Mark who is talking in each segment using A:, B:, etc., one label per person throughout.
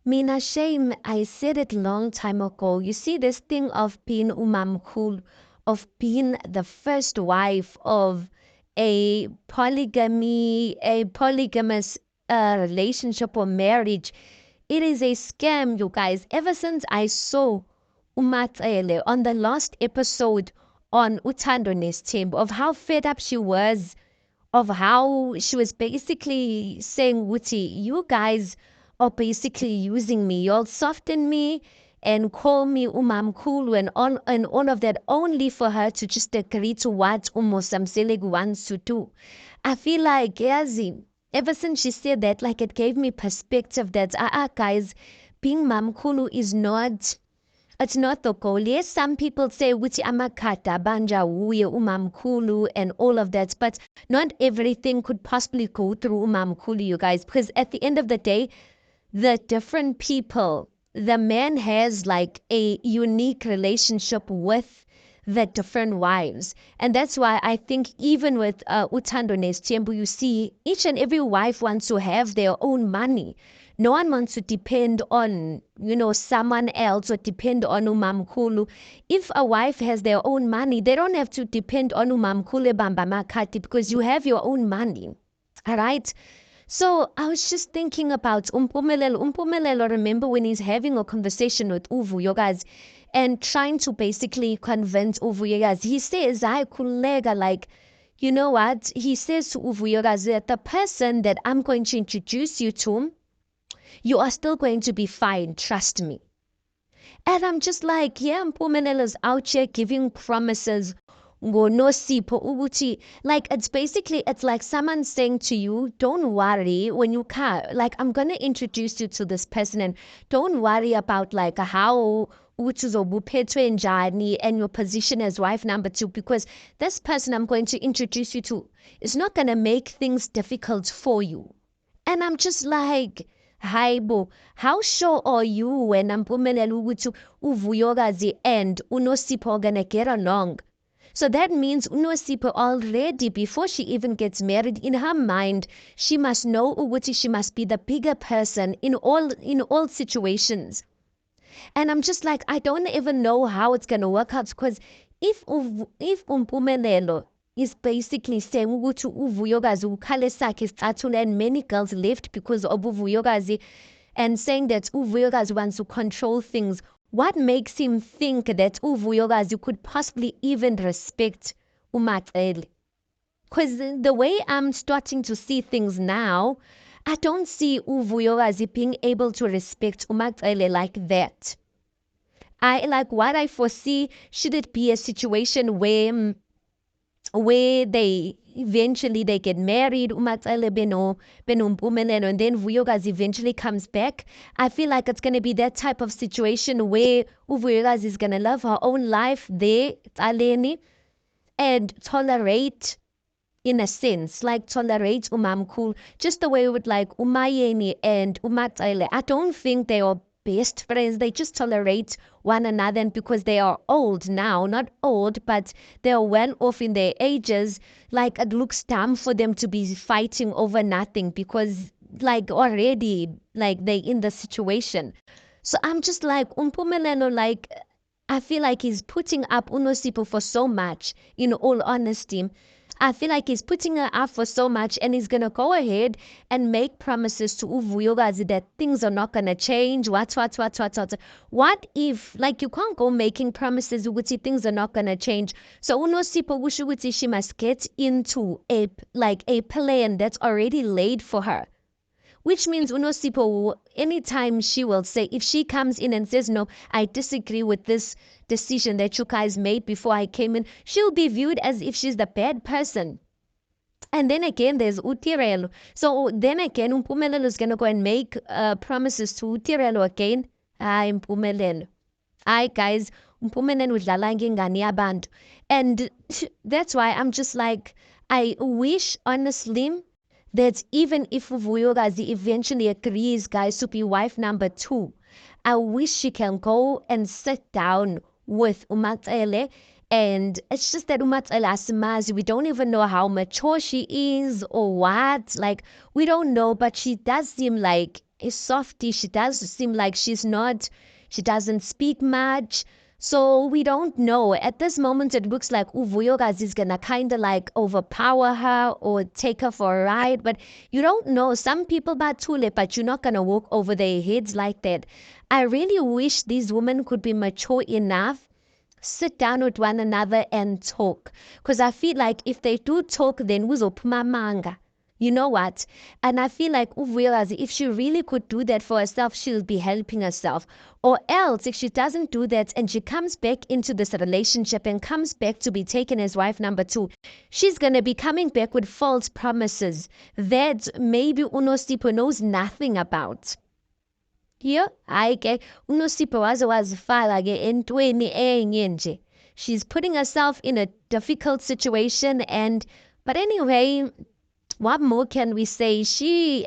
A: Mina shame, I said it long time ago. You see, this thing of being umamkhulu, of being the first wife of a polygamous relationship or marriage, it is a scam, you guys. Ever since I saw Umatsele on the last episode on Utando Nestembu of how fed up she was, of how she was basically saying, Wuti, you guys are basically using me. You'll soften me and call me Umamkulu and all of that only for her to just agree to what Umosamselig wants to do. I feel like, Yazi, ever since she said that, like it gave me perspective that, guys, being Mamkulu is not, it's not the goal. Yes, some people say ukuthi amakata banja uye umamkulu and all of that, but not everything could possibly go through umamkulu, you guys, because at the end of the day, the different people, the man has like a unique relationship with the different wives. And that's why I think even with Utando Nestembu, you see each and every wife wants to have their own money. No one wants to depend on, someone else or depend on umamkulu. If a wife has their own money, they don't have to depend on umamkulu bamba makati because you have your own money. All right. So I was just thinking about Umpumelelo. Umpumelelo, remember when he's having a conversation with Uvu, you guys, and trying to basically convince Uvu, you guys. He says, I kulega, like, you know what? He says to Uvu, you guys, that the person that I'm going to introduce you to, you are still going to be fine. Trust me. And I'm just like, yeah, Mpumenelo's out here giving promises. Ngonosipho ukuthi, like it's like someone saying to you, don't worry when you come, like I'm gonna introduce you to this person and don't worry about like how ukuthi uzobuphethwe njani and your position as wife number two, because this person I'm going to introduce you to is not gonna make things difficult for you. And I'm just like, hi bo, how sure are you when Mpumelelo ukuthi uVuyokazi and uNosipho are gonna get along? So that means Unosipho already, before she even gets married, in her mind, she must know Uguti, she must be the bigger person in all situations. And I'm just like, I don't even know how it's gonna work out, because if Umpumelelo is basically saying ukuthi uVuyokazi ukhale sakhe isicathulo and many girls left because of uVuyokazi, and saying that uVuyokazi wants to control things, what makes him think that uVuyokazi could possibly even respect uMatsele? Because the way I'm starting to see things now, I don't see uVuyokazi being able to respect uMatsele like that. I like what I foresee. Should it be a situation where they eventually they get married, uMatsele Benompumelelo, and then Vuyokazi eventually comes back? I feel like it's going to be that type of situation where Vuyokazi is going to love her own life there, Tsaleni, and tolerate, in a sense, like tolerate umamkul, just the way with like Umayeni and Umatsele. I don't think they are best friends. They just tolerate one another, and because they are old now, not old, but they are well off in their ages, like it looks dumb for them to be fighting over nothing because like already like they in the situation. So I'm just like Umpumelelo, like I feel like he's putting up Unosipho for so much, in all honesty. I feel like he's putting her up for so much, and he's gonna go ahead and make promises to uVuyokazi that things are not gonna change. What. What if, like, you can't go making promises ukuthi things are not gonna change? So uNosipho kusho ukuthi she must get into a plan that's already laid for her. Which means Unosipho, anytime she will say, if she comes in and says, no, I disagree with this decision that you guys made before I came in, she'll be viewed as if she's the bad person. And then again, there's Utirelo. So then again, Umpumelelo is going to go and make promises to Utirelo again. Hayi Mpumelelo. Hayi guys, Mpumelelo udlala ngengane yabantu. And that's why I'm just like, I wish, honestly, that even if Vuyokazi eventually agrees, guys, to be wife number two, I wish she can go and sit down with Umatsele. And it's just that Umatsele asimazi, we don't even know how mature she is or what. Like, we don't know, but she does seem like a softie. She does seem like she doesn't speak much. So we don't know. At this moment, it looks like Uvuyokazi is gonna kind of like overpower her or take her for a ride. But you don't know. Some people batule, but you're not gonna walk over their heads like that. I really wish these women could be mature enough, sit down with one another and talk. Because I feel like if they do talk, then uzophuma manga. You know what? And I feel like Uvuyakazi, if she really could do that for herself, she'll be helping herself. Or else, if she doesn't do that and she comes back into this relationship and comes back to be taken as wife number 2, she's going to be coming back with false promises that maybe Unosipho knows nothing about. Here, hayi ke uNosipho waze wazifaka ke entweni enye nje. She's putting herself in a difficult situation, and but anyway, what more can we say?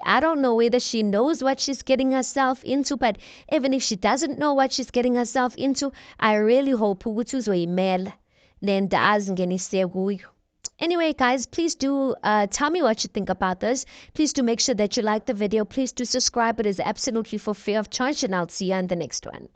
A: I don't know whether she knows what she's getting herself into, but even if she doesn't know what she's getting herself into, I really hope ukuthi uzoyimela lento azingenise kuyo. Anyway, guys, please do tell me what you think about this. Please do make sure that you like the video. Please do subscribe. It is absolutely for free of charge, and I'll see you in the next one.